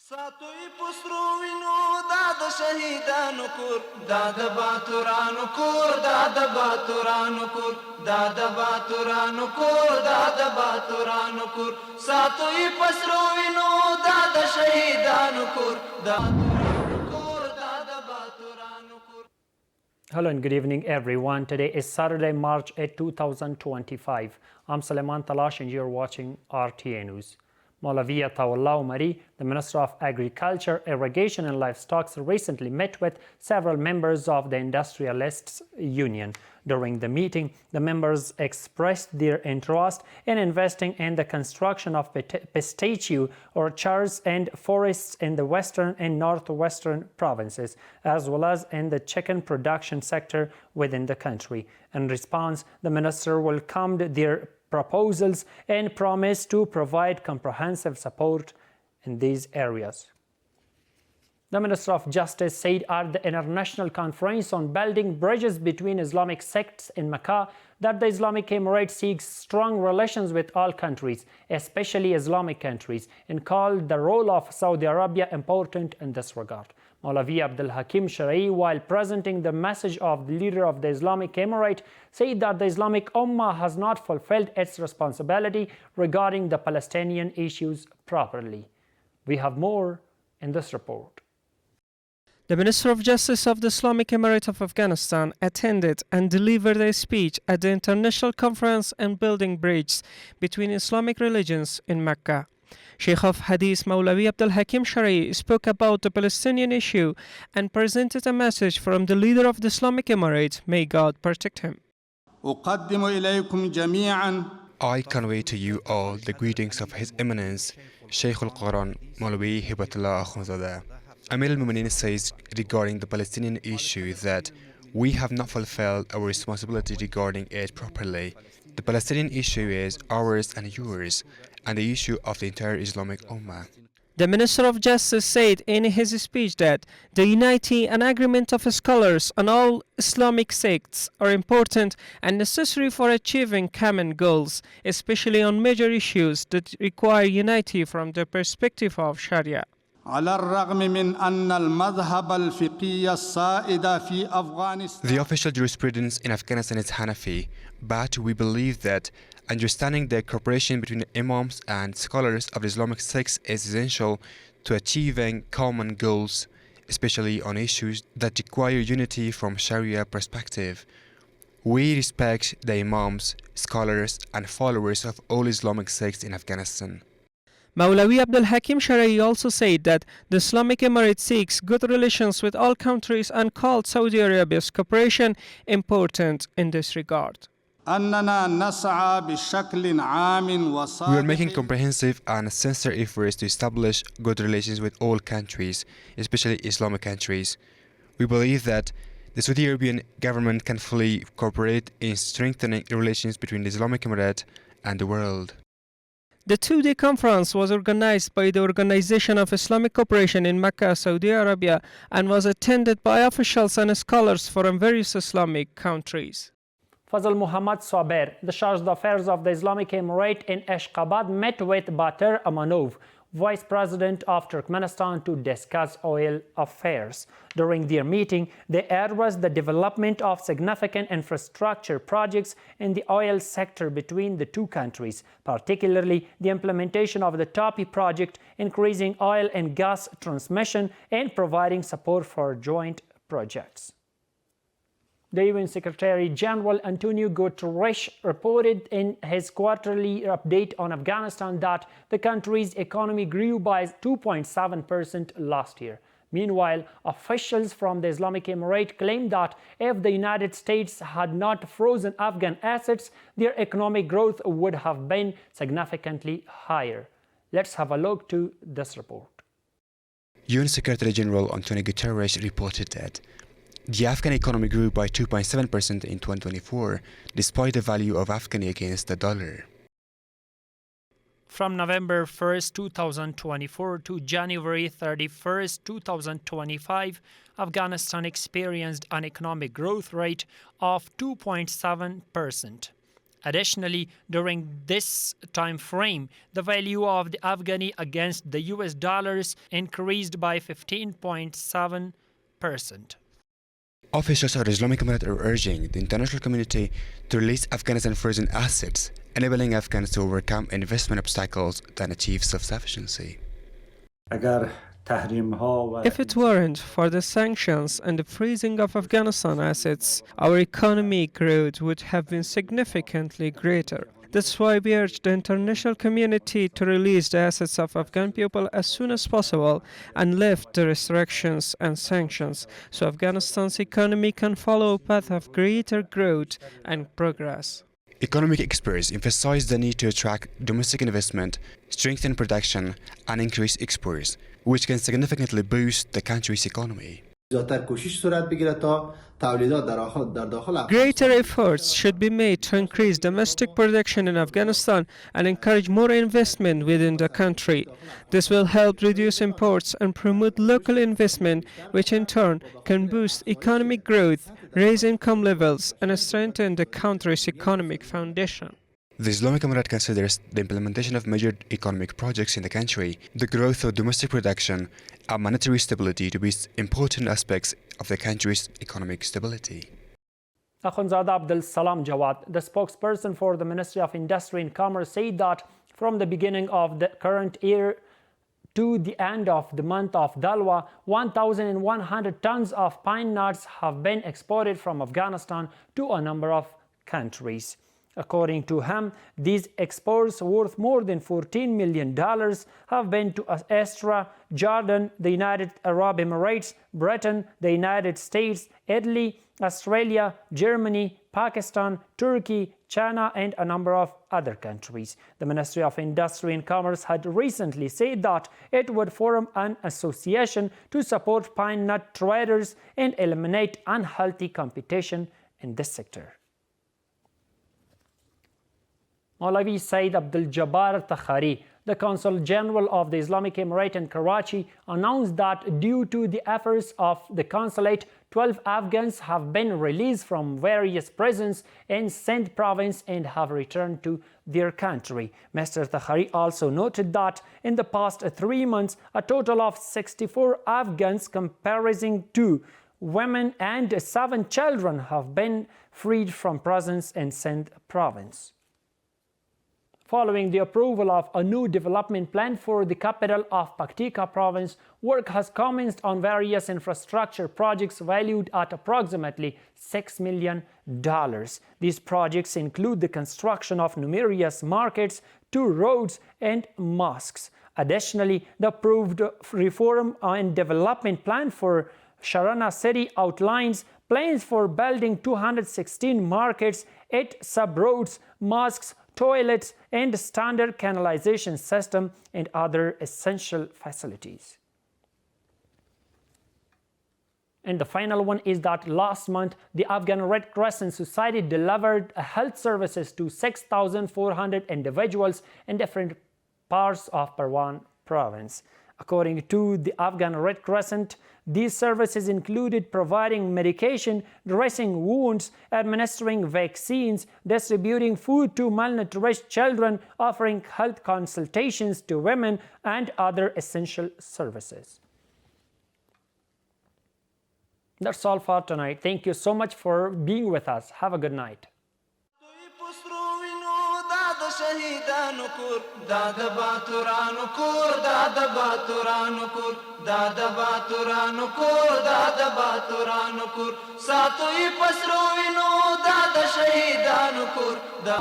ساتوی پسروینو داد شهیدانو کور داد باتورانو کور داد باتورانو کور داد باتورانو کور داد باتورانو کور ساتوی پسروینو داد شهیدانو کور داد کور داد باتورانو کور. Hello and good evening everyone. Today is Saturday, March 8, 2025. I'm Suleiman Talash and you're watching RTA News. Maulawia Tawallah Umari, the Minister of Agriculture, Irrigation and Livestock, recently met with several members of the Industrialists Union. During the meeting, the members expressed their interest in investing in the construction of pistachio orchards and forests in the western and northwestern provinces, as well as in the chicken production sector within the country. In response, the minister welcomed their proposals and promised to provide comprehensive support in these areas. The Minister of Justice said at the International Conference on Building Bridges Between Islamic Sects in Mecca that the Islamic Emirate seeks strong relations with all countries, especially Islamic countries, and called the role of Saudi Arabia important in this regard. Maulvi Abdul Hakim Shara'i, while presenting the message of the leader of the Islamic Emirate, said that the Islamic Ummah has not fulfilled its responsibility regarding the Palestinian issues properly. We have more in this report. The Minister of Justice of the Islamic Emirate of Afghanistan attended and delivered a speech at the International Conference on Building Bridges Between Islamic Religions in Mecca. Sheikh of Hadith Maulvi Abdul Hakim Shara'i spoke about the Palestinian issue and presented a message from the leader of the Islamic Emirate. May God protect him. I convey to you all the greetings of His Eminence, Sheikh al-Quran Maulvi Hibatullah Akhundzadeh. Amir al-Mu'minin says regarding the Palestinian issue that we have not fulfilled our responsibility regarding it properly. The Palestinian issue is ours and yours, and the issue of the entire Islamic Ummah. The Minister of Justice said in his speech that the unity and agreement of scholars on all Islamic sects are important and necessary for achieving common goals, especially on major issues that require unity from the perspective of Sharia. The official jurisprudence in Afghanistan is Hanafi, but we believe that understanding the cooperation between imams and scholars of the Islamic sects is essential to achieving common goals, especially on issues that require unity from Sharia perspective. We respect the imams, scholars, and followers of all Islamic sects in Afghanistan. Maulvi Abdul Hakim Shara'i also said that the Islamic Emirate seeks good relations with all countries and called Saudi Arabia's cooperation important in this regard. We are making comprehensive and sincere efforts to establish good relations with all countries, especially Islamic countries. We believe that the Saudi Arabian government can fully cooperate in strengthening relations between the Islamic Emirate and the world. The two-day conference was organized by the Organization of Islamic Cooperation in Mecca, Saudi Arabia, and was attended by officials and scholars from various Islamic countries. Fazl Muhammad Saber, the Chargé d'Affaires of the Islamic Emirate in Ashgabat, met with Batir Amanov, Vice President of Turkmenistan, to discuss oil affairs. During their meeting, they addressed the development of significant infrastructure projects in the oil sector between the two countries, particularly the implementation of the Tapi project, increasing oil and gas transmission, and providing support for joint projects. The UN Secretary General Antonio Guterres reported in his quarterly update on Afghanistan that the country's economy grew by 2.7% last year. Meanwhile, officials from the Islamic Emirate claim that if the United States had not frozen Afghan assets, their economic growth would have been significantly higher. Let's have a look to this report. UN Secretary General Antonio Guterres reported that the Afghan economy grew by 2.7% in 2024, despite the value of Afghani against the dollar. From November 1, 2024 to January 31, 2025, Afghanistan experienced an economic growth rate of 2.7%. Additionally, during this time frame, the value of the Afghani against the US dollars increased by 15.7%. Officials of the Islamic Emirate are urging the international community to release Afghanistan frozen assets, enabling Afghans to overcome investment obstacles and achieve self-sufficiency. If it weren't for the sanctions and the freezing of Afghanistan assets, our economic growth would have been significantly greater. That's why we urge the international community to release the assets of Afghan people as soon as possible and lift the restrictions and sanctions so Afghanistan's economy can follow a path of greater growth and progress. Economic experts emphasize the need to attract domestic investment, strengthen production, and increase exports, which can significantly boost the country's economy. Greater efforts should be made to increase domestic production in Afghanistan and encourage more investment within the country. This will help reduce imports and promote local investment, which in turn can boost economic growth, raise income levels, and strengthen the country's economic foundation. The Islamic Emirate considers the implementation of major economic projects in the country, the growth of domestic production, and monetary stability to be important aspects of the country's economic stability. Akhundzada Abdul Salam Jawad, the spokesperson for the Ministry of Industry and Commerce, said that from the beginning of the current year to the end of the month of Dalwa, 1,100 tons of pine nuts have been exported from Afghanistan to a number of countries. According to him, these exports worth more than $14 million have been to Austria, Jordan, the United Arab Emirates, Britain, the United States, Italy, Australia, Germany, Pakistan, Turkey, China, and a number of other countries. The Ministry of Industry and Commerce had recently said that it would form an association to support pine nut traders and eliminate unhealthy competition in this sector. Maulavi Said Abdul Jabbar Takhari, the Consul General of the Islamic Emirate in Karachi, announced that due to the efforts of the consulate, 12 Afghans have been released from various prisons in Sindh province and have returned to their country. Mr. Takhari also noted that in the past 3 months, a total of 64 Afghans comprising 2 women and 7 children have been freed from prisons in Sindh province. Following the approval of a new development plan for the capital of Paktika province, work has commenced on various infrastructure projects valued at approximately $6 million. These projects include the construction of numerous markets, 2 roads, and mosques. Additionally, the approved reform and development plan for Sharana city outlines plans for building 216 markets, 8 sub-roads, mosques, toilets, and standard canalization system and other essential facilities. And the final one is that last month, the Afghan Red Crescent Society delivered health services to 6,400 individuals in different parts of Parwan province. According to the Afghan Red Crescent, these services included providing medication, dressing wounds, administering vaccines, distributing food to malnourished children, offering health consultations to women, and other essential services. That's all for tonight. Thank you so much for being with us. Have a good night. شهیدانو کور دا د باتورانو کور دا د باتورانو کور دا د باتورانو کور دا د باتورانو کور ساتوي پسرو وینو دا د شهیدانو کور دا